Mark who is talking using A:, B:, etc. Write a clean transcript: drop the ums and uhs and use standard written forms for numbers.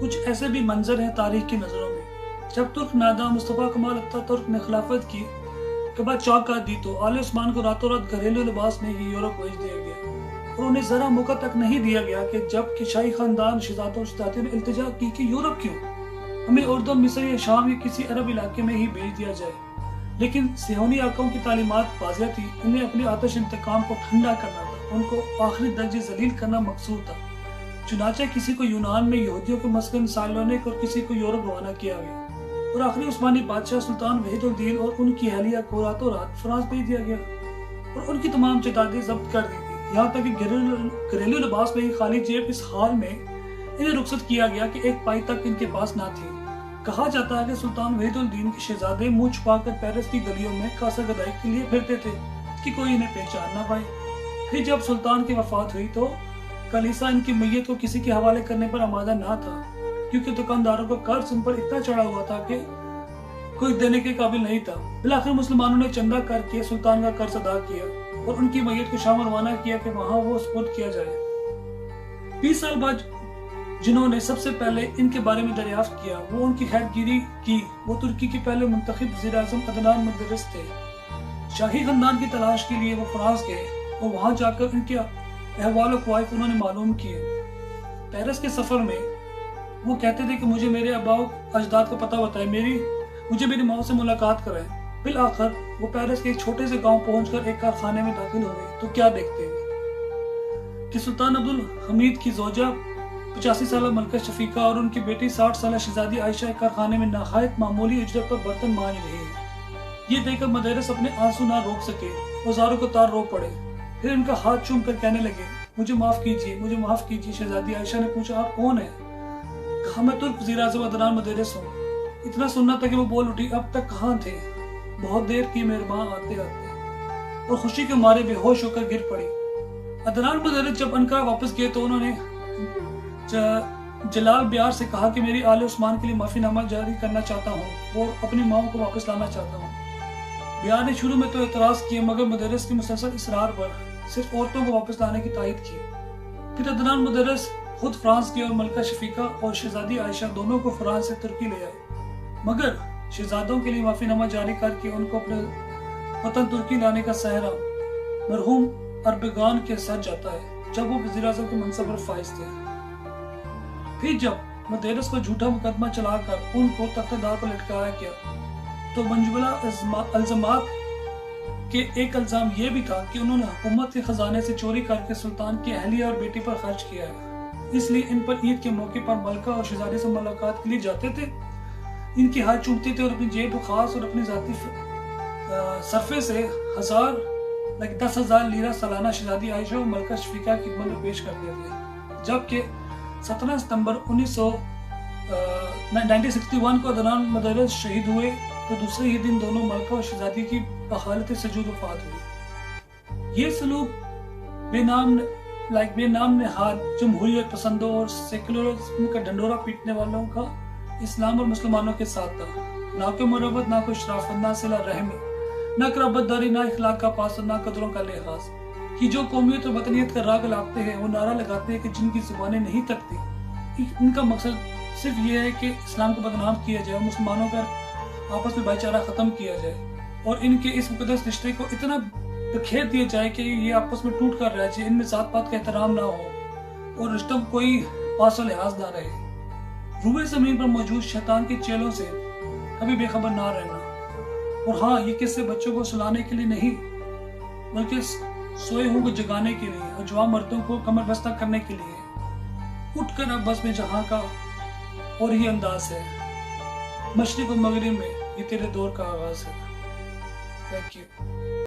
A: کچھ ایسے بھی منظر ہیں تاریخ کی نظروں میں، جب ترک ناداں مصطفیٰ کمال اتاتürk نے خلافت کی کے بعد چوکا دی تو آل عثمان کو راتوں رات گھریلو لباس میں ہی یورپ بھیج دیا گیا، اور انہیں ذرا موقع تک نہیں دیا گیا کہ جب کہ شاہی خاندان شہزادوں شہزادیوں نے التجا کی کہ یورپ کیوں، ہمیں اردن، مصر یا شام یا کسی عرب علاقے میں ہی بھیج دیا جائے۔ لیکن صہیونی آقاؤں کی تعلیمات واضح تھی، انہیں اپنی آتش انتقام کو ٹھنڈا کرنا تھا، ان کو آخری درجے ذلیل کرنا مقصود تھا۔ چنانچہ کسی کو یونان میں یہودیوں کے مسکن سالونک اور کسی کو یورپ روانہ کیا گیا، اور آخری عثمانی بادشاہ سلطان وحید الدین اور ان کی اہلیہ کو راتوں رات فرانس بھیج دیا گیا اور ان کی تمام جائیدادیں ضبط کر دی گئی، یہاں تک کہ گھریلو لباس میں ہی خالی جیب اس حال میں انہیں رخصت کیا گیا کہ ایک پائی تک ان کے پاس نہ تھی۔ کہا جاتا ہے کہ سلطان وحید الدین کے شہزادے منہ چھپا کر پیرس کی گلیوں میں کاسہ گدائی کے لیے پھرتے تھے کہ کوئی انہیں پہچان نہ پائے۔ پھر جب سلطان کی وفات ہوئی تو کلیسا ان کی میت کو کسی کے حوالے کرنے پر آمادہ نہ تھا، کیونکہ دکانداروں کا قرض ان پر اتنا چڑھا ہوا تھا کہ کوئی دینے کے قابل نہیں تھا۔ بالآخر مسلمانوں نے چندہ کر کے سلطان کا قرض ادا کیا اور ان کی میت کو شام روانہ کیا کہ وہاں وہ سپرد کیا جائے۔ 20 سال بعد جنہوں نے سب سے پہلے ان کے بارے میں دریافت کیا وہ ان کی خیر گیری کی، وہ ترکی کے پہلے منتخب وزیر اعظم عدنان مدرس تھے۔ شاہی خاندان کی تلاش کے لیے وہ فرانس گئے اور وہاں جا کر ان کے احوال و قوائف انہوں نے معلوم کیے۔ پیرس کے سفر میں وہ کہتے تھے کہ مجھے میرے آباء و اجداد کا پتہ بتائے، مجھے میری ماں سے ملاقات کرائے۔ بالآخر وہ پیرس کے ایک چھوٹے سے گاؤں پہنچ کر ایک کارخانے میں داخل ہوئے تو کیا دیکھتے ہیں کہ سلطان عبدالحمید کی زوجہ 85 سالہ ملکہ شفیقہ اور ان کی بیٹی 60 سالہ شہزادی عائشہ ایک کارخانے میں نہایت معمولی اجرت پر برتن مانج رہے ہیں۔ یہ دیکھ کر مدرس اپنے آنسو نہ روک سکے، وہ زاروں کو تار رو پڑے، پھر ان کا ہاتھ چوم کر کہنے لگے، مجھے معاف کیجیے، مجھے معاف کیجیے۔ شہزادی عائشہ نے پوچھا، آپ کون ہیں؟ کہا، میں ترک وزیر اعظم عدنان مدرس ہوں۔ اتنا سننا تھا کہ وہ بول اٹھی، اب تک کہاں تھے؟ بہت دیر کی مہربان آتے آتے، اور خوشی کے مارے بے ہوش ہو کر گر پڑی۔ عدنان مدرس جب انقرہ واپس گئے تو انہوں نے جلال بیار سے کہا کہ میری آل عثمان کے لیے معافی نامہ جاری کرنا چاہتا ہوں اور اپنی ماں کو واپس لانا چاہتا ہوں۔ بیار نے شروع میں تو اعتراض کیا، مگر مدرس کے مسلسل اصرار پر صرف عورتوں کو واپس لانے کی تائید کی۔ پھر عدنان مدرس خود فرانس گئے اور ملکہ شفیقہ اور شہزادی عائشہ دونوں کو فرانس سے ترکی لے آئے، مگر شہزادوں کے لیے معافی نامہ جاری کر کے ان کو اپنے وطن ترکی لانے کا سہرا مرحوم اربگان کے سر جاتا ہے جب وہ وزیر اعظم کے منصب پر فائز تھے۔ پھر جب مدرس کو جھوٹا مقدمہ چلا کر ان کو تختہ دار پر لٹکایا گیا تو منجملہ الزامات کے ایک الزام یہ بھی تھا کہ انہوں نے حکومت کے خزانے سے چوری کر کے سلطان کی اہلیہ اور بیٹی پر خرچ کیا ہے، اس لیے ان پر عید کے موقع پر ملکہ اور شہزادی سے ملاقات کے لیے جاتے تھے، ان کے ہاتھ چومتے تھے اور اپنی جیب خاص اور اپنی ذاتی صرفے سے 10,000 لیرہ سالانہ شہزادی عائشہ اور ملکہ شفیقہ کی خدمت میں پیش کرتے تھے۔ جبکہ 17 ستمبر 1961 کو عدنان مدرس شہید ہوئے تو دوسرے ہی دن دونوں ملکہ اور شہزادی کی بحالت سجود وفات ہوئی۔ یہ سلوک بے نام نہاد جمہوریت پسندوں اور سیکولرزم کا ڈنڈورا پیٹنے والوں کا اسلام اور مسلمانوں کے ساتھ تھا۔ نہ کوئی مربت، نہ کوئی شرافت، نہ صلہ رحمی، نہ قرابت داری، نہ اخلاق کا پاسدار، نہ قدروں کا لحاظ۔ کہ جو قومیت اور وطنیت کا راگ لاپتے ہیں وہ نعرہ لگاتے ہیں کہ جن کی زبانیں نہیں تکتی، ان کا مقصد صرف یہ ہے کہ اسلام کو بدنام کیا جائے اور مسلمانوں کا آپس میں بھائی چارہ ختم کیا جائے اور ان کے اس مقدس رشتے کو اتنا بکھیر دیا جائے کہ یہ آپس میں ٹوٹ کر رہ جائے، ان میں ذات پات کا احترام نہ ہو اور رشتوں کو کوئی پاس و لحاظ نہ رہے۔ روئے زمین پر موجود شیطان کے چیلوں سے کبھی بے خبر نہ رہنا۔ اور ہاں، یہ قصے بچوں کو سلانے کے لیے نہیں بلکہ سوئے ہوں کو جگانے کے لیے اور جوان مردوں کو کمر بستہ کرنے کے لیے۔ اٹھ کر اب بس میں جہاں کا اور ہی انداز ہے، مشرق و مغرب میں یہ تیرے دور کا آغاز ہے۔ Thank you.